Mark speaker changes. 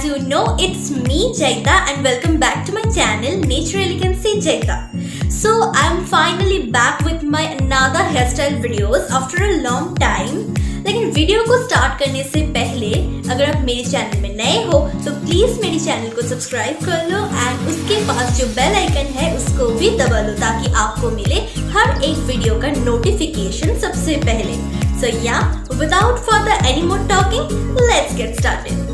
Speaker 1: you know, it's me Jayeeta and welcome back to my channel Nature Elegancy Jayeeta. So I'm finally back with my another hairstyle videos after a long time. लेकिन वीडियो को स्टार्ट करने से पहले अगर आप मेरे चैनल में नए हो तो प्लीज मेरे चैनल को सब्सक्राइब कर लो एंड उसके पास जो बेल आइकन है उसको भी दबा लो ताकि आपको मिले हर एक वीडियो का नोटिफिकेशन सबसे पहले. So yeah, without further any more talking, let's get started.